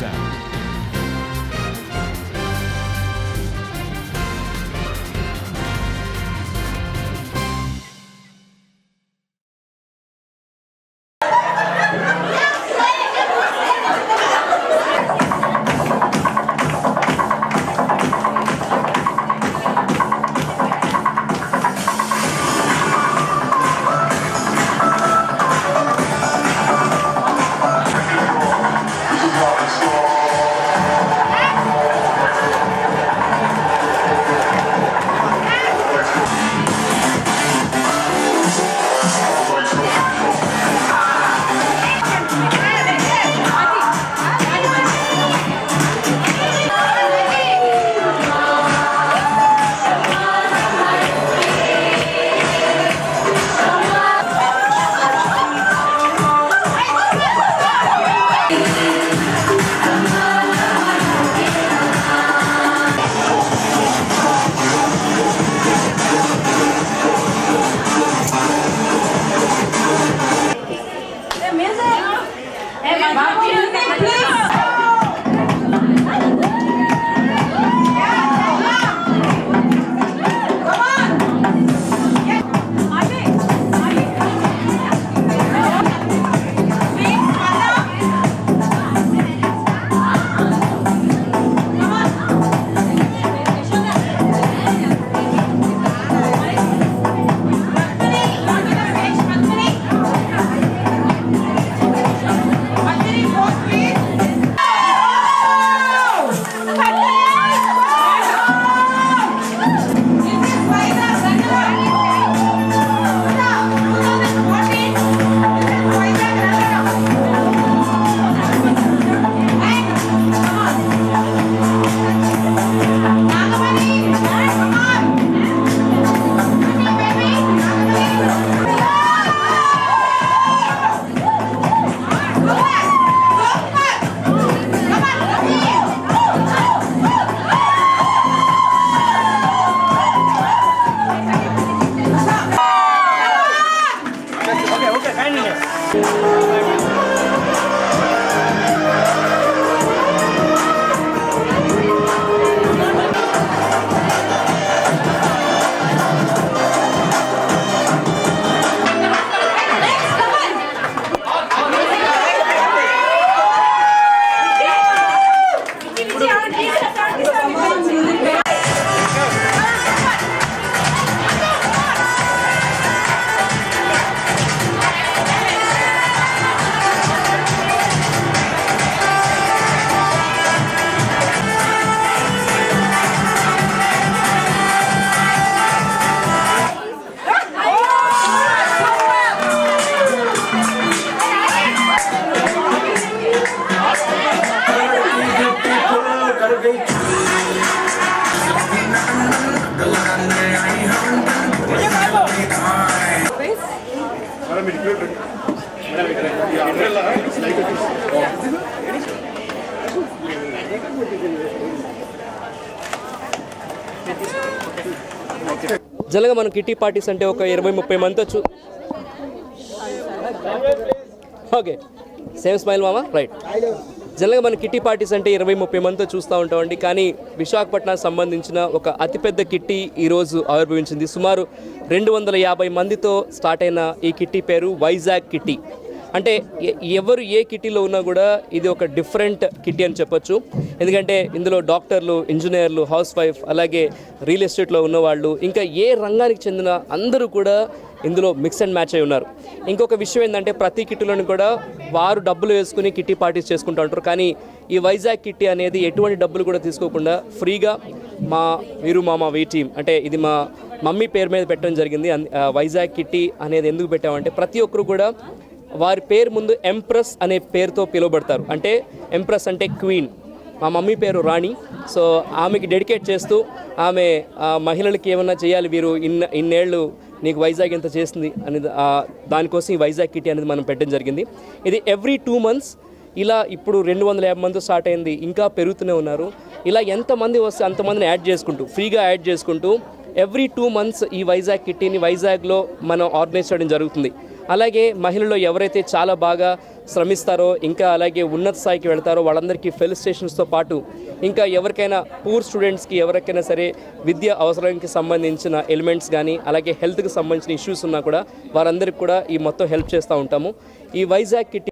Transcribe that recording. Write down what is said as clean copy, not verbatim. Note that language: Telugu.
sound. జనరల్గా మనం కిట్టి పార్టీస్ అంటే ఒక 20-30 మంది ఓకే సేమ్ స్మైల్ మామా రైట్. జనరల్గా మన కిట్టి పార్టీస్ అంటే 20-30 మందితో చూస్తూ ఉంటామండి. కానీ విశాఖపట్నానికి సంబంధించిన ఒక అతిపెద్ద కిట్టి ఈరోజు ఆవిర్భవించింది. సుమారు 250 మందితో స్టార్ట్ అయిన ఈ కిట్టి పేరు వైజాగ్ కిట్టి. అంటే ఎవరు ఏ కిట్టీలో ఉన్నా కూడా ఇది ఒక డిఫరెంట్ కిట్టి అని చెప్పొచ్చు. ఎందుకంటే ఇందులో డాక్టర్లు, ఇంజనీర్లు, హౌస్ వైఫ్, అలాగే రియల్ ఎస్టేట్లో ఉన్నవాళ్ళు, ఇంకా ఏ రంగానికి చెందిన అందరూ కూడా ఇందులో మిక్స్ అండ్ మ్యాచ్ అయి ఉన్నారు. ఇంకొక విషయం ఏంటంటే ప్రతి కిట్టీలోని కూడా వారు డబ్బులు వేసుకుని కిట్టి పార్టీస్ చేసుకుంటూ ఉంటారు. కానీ ఈ వైజాగ్ కిట్టి అనేది ఎటువంటి డబ్బులు కూడా తీసుకోకుండా ఫ్రీగా మా వీరు మామ వీ టీమ్, అంటే ఇది మా మమ్మీ పేరు మీద పెట్టడం జరిగింది. వైజాగ్ కిట్టి అనేది ఎందుకు పెట్టామంటే ప్రతి ఒక్కరు కూడా వారి పేరు ముందు ఎంప్రెస్ అనే పేరుతో పిలువబడతారు. అంటే ఎంప్రెస్ అంటే క్వీన్, మా మమ్మీ పేరు రాణి. సో ఆమెకి డెడికేట్ చేస్తూ ఆమె మహిళలకి ఏమన్నా చేయాలి, వీరు ఇన్నేళ్ళు నీకు వైజాగ్ ఎంత చేసింది అనేది దానికోసం ఈ వైజాగ్ కిట్టి అనేది మనం పెట్టడం జరిగింది. ఇది ఎవ్రీ 2 months ఇలా ఇప్పుడు 250 మంది స్టార్ట్ అయింది, ఇంకా పెరుగుతూనే ఉన్నారు. ఇలా ఎంతమంది వస్తే అంతమందిని యాడ్ చేసుకుంటూ ఫ్రీగా యాడ్ చేసుకుంటూ ఎవ్రీ 2 months ఈ వైజాగ్ కిట్టీని వైజాగ్లో మనం ఆర్గనైజ్ చేయడం జరుగుతుంది. అలాగే మహిళల్లో ఎవరైతే చాలా బాగా శ్రమిస్తారో, ఇంకా అలాగే ఉన్నత స్థాయికి వెళ్తారో వాళ్ళందరికీ ఫెలిసిటేషన్స్తో పాటు ఇంకా ఎవరికైనా పూర్ స్టూడెంట్స్కి ఎవరికైనా సరే విద్య అవసరానికి సంబంధించిన ఎలిమెంట్స్ కానీ అలాగే హెల్త్కి సంబంధించిన ఇష్యూస్ ఉన్నా కూడా వారందరికీ కూడా ఈ మొత్తం హెల్ప్ చేస్తూ ఉంటాము. ఈ వైజాగ్ కిట్టి